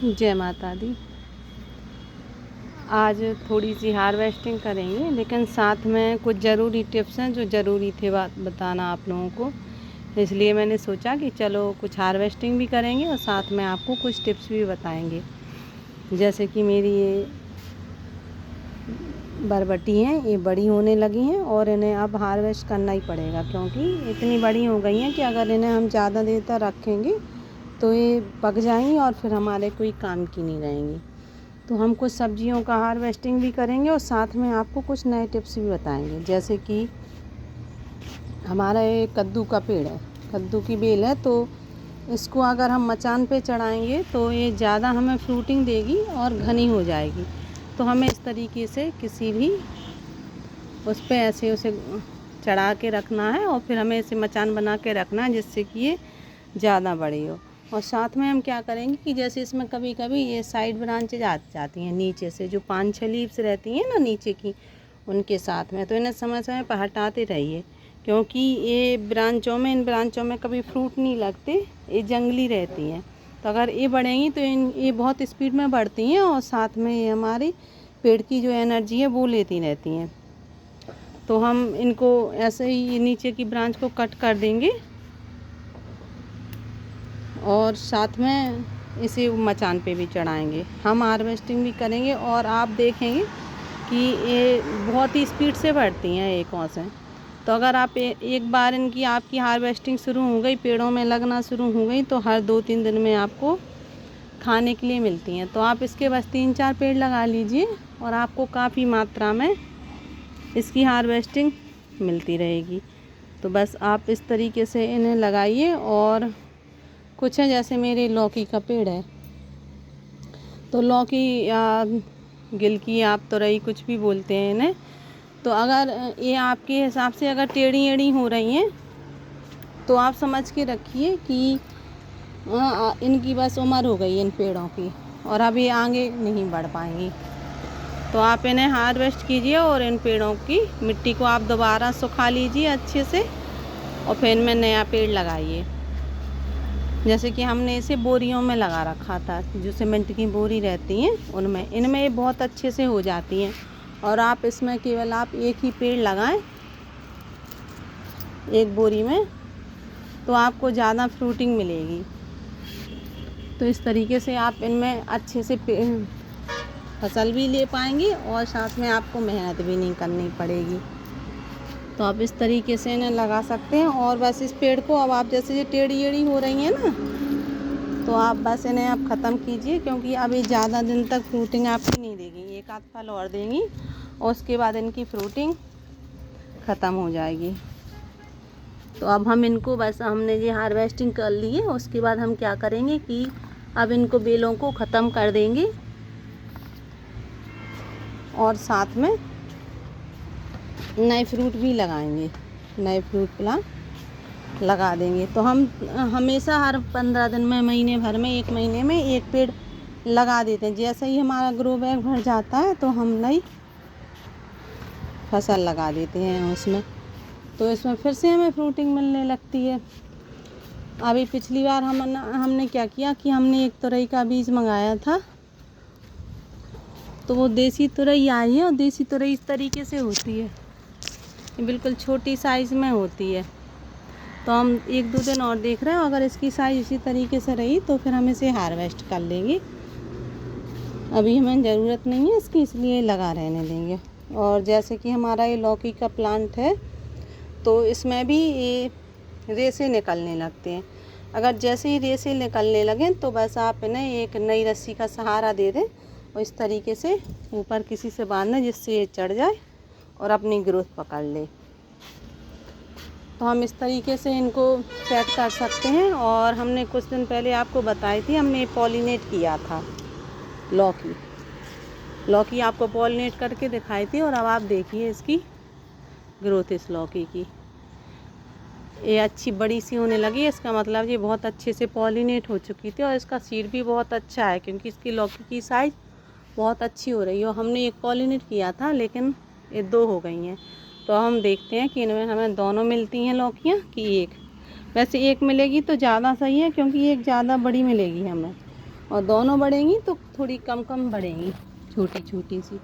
जय माता दी। आज थोड़ी सी हार्वेस्टिंग करेंगे, लेकिन साथ में कुछ ज़रूरी टिप्स हैं जो ज़रूरी थे बताना आप लोगों को। इसलिए मैंने सोचा कि चलो कुछ हार्वेस्टिंग भी करेंगे और साथ में आपको कुछ टिप्स भी बताएंगे। जैसे कि मेरी ये बरबटी हैं, ये बड़ी होने लगी हैं और इन्हें अब हार्वेस्ट करना ही पड़ेगा, क्योंकि इतनी बड़ी हो गई हैं कि अगर इन्हें हम ज़्यादा देर तक रखेंगे तो ये पक जाएंगी और फिर हमारे कोई काम की नहीं रहेंगी। तो हम कुछ सब्जियों का हार्वेस्टिंग भी करेंगे और साथ में आपको कुछ नए टिप्स भी बताएंगे। जैसे कि हमारा ये कद्दू का पेड़ है, कद्दू की बेल है, तो इसको अगर हम मचान पे चढ़ाएंगे तो ये ज़्यादा हमें फ्रूटिंग देगी और घनी हो जाएगी। तो हमें इस तरीके से किसी भी उस पे ऐसे उसे चढ़ा के रखना है और फिर हमें इसे मचान बना के रखना है, जिससे कि ये ज़्यादा बड़ी हो। और साथ में हम क्या करेंगे कि जैसे इसमें कभी कभी ये साइड ब्रांचेज जाती हैं नीचे से, जो 5-6 लीव्स रहती हैं ना नीचे की, उनके साथ में, तो इन्हें समय समय पर हटाते रहिए, क्योंकि ये इन ब्रांचों में कभी फ्रूट नहीं लगते, ये जंगली रहती हैं। तो अगर ये बढ़ेंगी तो ये बहुत स्पीड में बढ़ती हैं और साथ में ये हमारी पेड़ की जो एनर्जी है वो लेती रहती हैं। तो हम इनको ऐसे ही नीचे की ब्रांच को कट कर देंगे और साथ में इसे मचान पे भी चढ़ाएंगे। हम हार्वेस्टिंग भी करेंगे और आप देखेंगे कि ये बहुत ही स्पीड से बढ़ती हैं एकों से। तो अगर आप एक बार आपकी हार्वेस्टिंग शुरू हो गई, पेड़ों में लगना शुरू हो गई, तो हर 2-3 दिन में आपको खाने के लिए मिलती हैं। तो आप इसके बस 3-4 पेड़ लगा लीजिए और आपको काफ़ी मात्रा में इसकी हार्वेस्टिंग मिलती रहेगी। तो बस आप इस तरीके से इन्हें लगाइए। और कुछ है, जैसे मेरे लौकी का पेड़ है, तो लौकी या गिलकी, आप तुरई, कुछ भी बोलते हैं इन्हें, तो अगर ये आपके हिसाब से अगर टेढ़ी एढ़ी हो रही हैं तो आप समझ के रखिए कि इनकी बस उम्र हो गई इन पेड़ों की और अब ये आगे नहीं बढ़ पाएंगी। तो आप इन्हें हार्वेस्ट कीजिए और इन पेड़ों की मिट्टी को आप दोबारा सुखा लीजिए अच्छे से और फिर इनमें नया पेड़ लगाइए। जैसे कि हमने इसे बोरियों में लगा रखा था, जो सीमेंट की बोरी रहती हैं उनमें, इनमें ये बहुत अच्छे से हो जाती हैं। और आप इसमें केवल आप एक ही पेड़ लगाएं एक बोरी में, तो आपको ज़्यादा फ्रूटिंग मिलेगी। तो इस तरीके से आप इनमें अच्छे से फसल भी ले पाएंगे और साथ में आपको मेहनत भी नहीं करनी पड़ेगी। तो आप इस तरीके से इन्हें लगा सकते हैं। और बस इस पेड़ को अब आप जैसे ये टेढ़ी एढ़ी हो रही हैं ना, तो आप बस इन्हें आप ख़त्म कीजिए, क्योंकि अब ये ज़्यादा दिन तक फ्रूटिंग आपकी नहीं देगी, एक आध फल और देंगी और उसके बाद इनकी फ्रूटिंग ख़त्म हो जाएगी। तो अब हम इनको बस हमने ये हार्वेस्टिंग कर ली है, उसके बाद हम क्या करेंगे कि अब इनको बेलों को ख़त्म कर देंगे और साथ में नए फ्रूट भी लगाएंगे, नए फ्रूट प्लांट लगा देंगे। तो हम हमेशा हर 15 दिन में, महीने भर में, 1 महीने में एक पेड़ लगा देते हैं। जैसे ही हमारा ग्रो बैग भर जाता है तो हम नई फसल लगा देते हैं उसमें, तो इसमें फिर से हमें फ्रूटिंग मिलने लगती है। अभी पिछली बार हमने क्या किया कि हमने एक तुरई का बीज मंगाया था, तो वो देसी तुरई आई है और देसी तुरई इस तरीके से होती है, ये बिल्कुल छोटी साइज़ में होती है। तो हम 1-2 दिन और देख रहे हैं, अगर इसकी साइज़ इसी तरीके से रही तो फिर हम इसे हार्वेस्ट कर लेंगे। अभी हमें ज़रूरत नहीं है इसकी, इसलिए लगा रहने देंगे। और जैसे कि हमारा ये लौकी का प्लांट है, तो इसमें भी ये रेशे निकलने लगते हैं। अगर जैसे ही रेशे निकलने लगें तो बस आप इन्हें एक नई रस्सी का सहारा दे दें और इस तरीके से ऊपर किसी से बांध दें, जिससे ये चढ़ जाए और अपनी ग्रोथ पकड़ ले। तो हम इस तरीके से इनको सेट कर सकते हैं। और हमने कुछ दिन पहले आपको बताई थी, हमने पॉलिनेट किया था लौकी आपको पॉलिनेट करके दिखाई थी। और अब आप देखिए इसकी ग्रोथ, इस लौकी की ये अच्छी बड़ी सी होने लगी। इसका मतलब ये बहुत अच्छे से पॉलिनेट हो चुकी थी और इसका सीड भी बहुत अच्छा है, क्योंकि इसकी लौकी की साइज़ बहुत अच्छी हो रही है। और हमने एक पॉलिनेट किया था, लेकिन ये 2 हो गई हैं। तो हम देखते हैं कि इनमें हमें दोनों मिलती हैं लौकियाँ कि एक। वैसे एक मिलेगी तो ज़्यादा सही है, क्योंकि एक ज़्यादा बड़ी मिलेगी हमें। और दोनों बढ़ेंगी तो थोड़ी कम कम बढ़ेंगी, छोटी छोटी सी।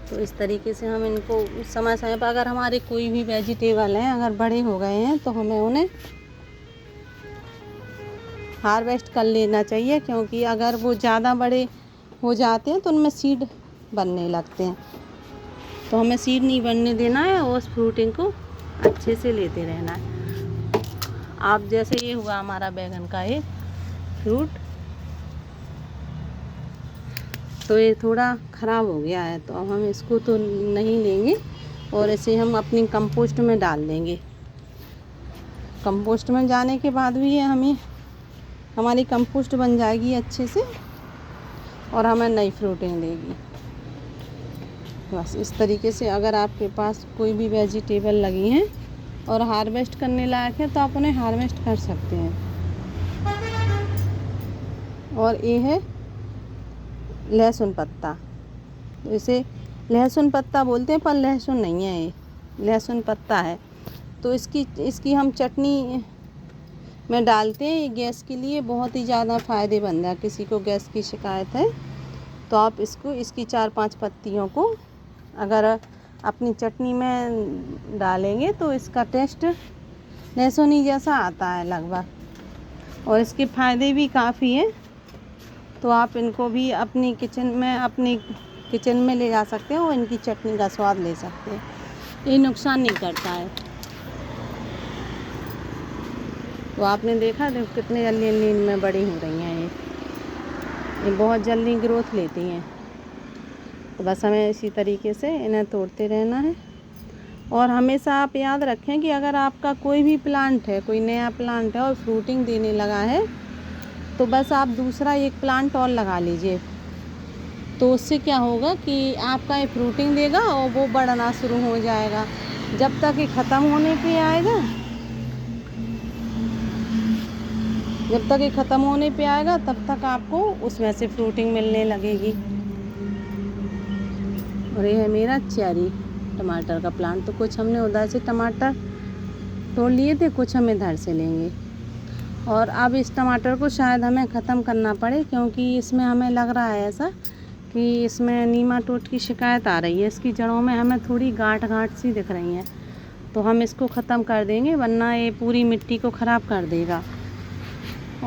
तो इस तरीके से हम इनको समय समय पर, अगर हमारे कोई भी वेजिटेबल हैं अगर बड़े हो गए हैं तो हमें उन्हें हार्वेस्ट कर लेना चाहिए, क्योंकि अगर वो ज़्यादा बड़े हो जाते हैं तो उनमें सीड बनने लगते हैं। तो हमें सीड नहीं बनने देना है और उस फ्रूटिंग को अच्छे से लेते रहना है। आप जैसे ये हुआ हमारा बैगन का एक फ्रूट, तो ये थोड़ा ख़राब हो गया है, तो अब हम इसको तो नहीं लेंगे और इसे हम अपनी कंपोस्ट में डाल देंगे। कंपोस्ट में जाने के बाद भी ये हमारी कंपोस्ट बन जाएगी अच्छे से और हमें नई फ्रूटिंग देगी। बस इस तरीके से अगर आपके पास कोई भी वेजिटेबल लगी हैं और हार्वेस्ट करने लायक है तो आप उन्हें हार्वेस्ट कर सकते हैं। और ये है लहसुन पत्ता, तो इसे लहसुन पत्ता बोलते हैं पर लहसुन नहीं है, ये लहसुन पत्ता है। तो इसकी हम चटनी में डालते हैं। ये गैस के लिए बहुत ही ज़्यादा फ़ायदेमंद है। किसी को गैस की शिकायत है तो आप इसकी 4-5 पत्तियों को अगर अपनी चटनी में डालेंगे तो इसका टेस्ट लहसुनी जैसा आता है लगभग, और इसके फ़ायदे भी काफ़ी हैं। तो आप इनको भी अपनी किचन में ले जा सकते हैं और इनकी चटनी का स्वाद ले सकते हैं। ये नुकसान नहीं करता है। तो आपने देखा देखो कितने जल्दी जल्दी इनमें बड़ी हो रही हैं। ये बहुत जल्दी ग्रोथ लेती हैं। तो बस हमें इसी तरीके से इन्हें तोड़ते रहना है। और हमेशा आप याद रखें कि अगर आपका कोई भी प्लांट है, कोई नया प्लांट है और फ्रूटिंग देने लगा है, तो बस आप दूसरा एक प्लांट और लगा लीजिए। तो उससे क्या होगा कि आपका ये फ्रूटिंग देगा और वो बढ़ना शुरू हो जाएगा। जब तक ये ख़त्म होने पे आएगा, तब तक आपको उसमें से फ्रूटिंग मिलने लगेगी। और ये है मेरा चेरी टमाटर का प्लांट। तो कुछ हमने उधर से टमाटर तोड़ लिए थे, कुछ हम इधर से लेंगे। और अब इस टमाटर को शायद हमें ख़त्म करना पड़े, क्योंकि इसमें हमें लग रहा है ऐसा कि इसमें नीमाटोड की शिकायत आ रही है। इसकी जड़ों में हमें थोड़ी गांठ सी दिख रही हैं। तो हम इसको ख़त्म कर देंगे, वरना ये पूरी मिट्टी को ख़राब कर देगा।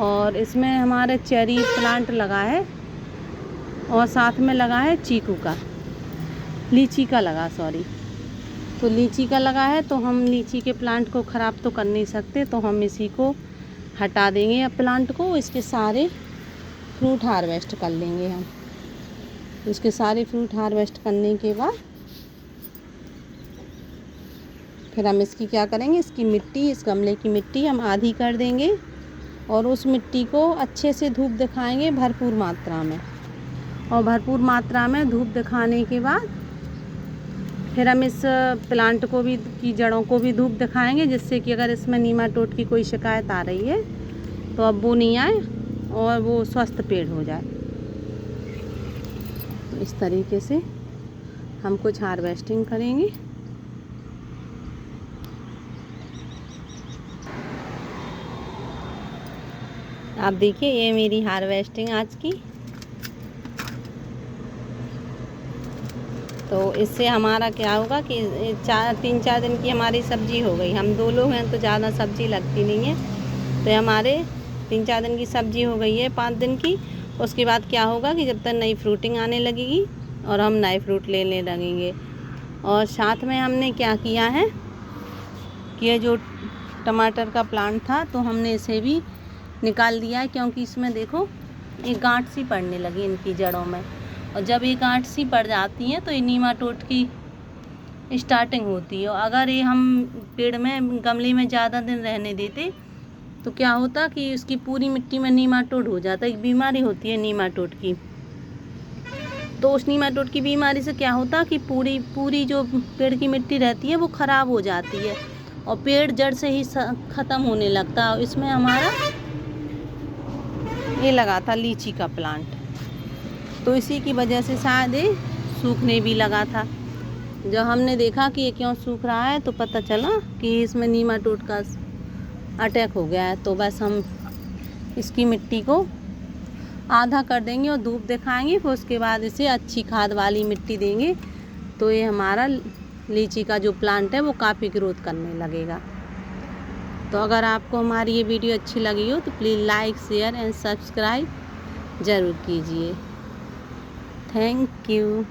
और इसमें हमारे चेरी प्लांट लगा है और साथ में लगा है लीची का लगा। तो लीची का लगा है, तो हम लीची के प्लांट को ख़राब तो कर नहीं सकते, तो हम इसी को हटा देंगे या प्लांट को। इसके सारे फ्रूट हार्वेस्ट कर लेंगे हम। इसके सारे फ्रूट हार्वेस्ट करने के बाद फिर हम इसकी क्या करेंगे, इसकी मिट्टी, इस गमले की मिट्टी हम आधी कर देंगे और उस मिट्टी को अच्छे से धूप दिखाएंगे भरपूर मात्रा में। और भरपूर मात्रा में धूप दिखाने के बाद फिर हम इस प्लांट को भी की जड़ों को भी धूप दिखाएंगे, जिससे कि अगर इसमें नीमाटोड की कोई शिकायत आ रही है तो अब वो नहीं आए और वो स्वस्थ पेड़ हो जाए। तो इस तरीके से हम कुछ हार्वेस्टिंग करेंगे। आप देखिए ये मेरी हार्वेस्टिंग आज की। तो इससे हमारा क्या होगा कि 3-4 दिन की हमारी सब्जी हो गई। हम 2 लोग हैं तो ज़्यादा सब्जी लगती नहीं है, तो हमारे 3-4 दिन की सब्जी हो गई है 5 दिन की। उसके बाद क्या होगा कि जब तक नई फ्रूटिंग आने लगेगी और हम नए फ्रूट लेने लगेंगे। और साथ में हमने क्या किया है कि ये जो टमाटर का प्लांट था तो हमने इसे भी निकाल दिया है, क्योंकि इसमें देखो ये गांठ सी पड़ने लगी इनकी जड़ों में। और जब ये गांठ सी पड़ जाती हैं तो ये नीमाटोड की स्टार्टिंग होती है। और अगर ये हम पेड़ में गमले में ज़्यादा दिन रहने देते तो क्या होता कि उसकी पूरी मिट्टी में नीमाटोड हो जाता। एक बीमारी होती है नीमाटोड की। तो उस नीमाटोड की बीमारी से क्या होता कि पूरी जो पेड़ की मिट्टी रहती है वो ख़राब हो जाती है और पेड़ जड़ से ही ख़त्म होने लगता है। इसमें हमारा ये लगा था लीची का प्लांट, तो इसी की वजह से शायद ये सूखने भी लगा था। जब हमने देखा कि ये क्यों सूख रहा है तो पता चला कि इसमें नीमाटोड का अटैक हो गया है। तो बस हम इसकी मिट्टी को आधा कर देंगे और धूप दिखाएंगे, फिर उसके बाद इसे अच्छी खाद वाली मिट्टी देंगे तो ये हमारा लीची का जो प्लांट है वो काफ़ी ग्रोथ करने लगेगा। तो अगर आपको हमारी ये वीडियो अच्छी लगी हो तो please like, share and subscribe ज़रूर कीजिए। Thank you.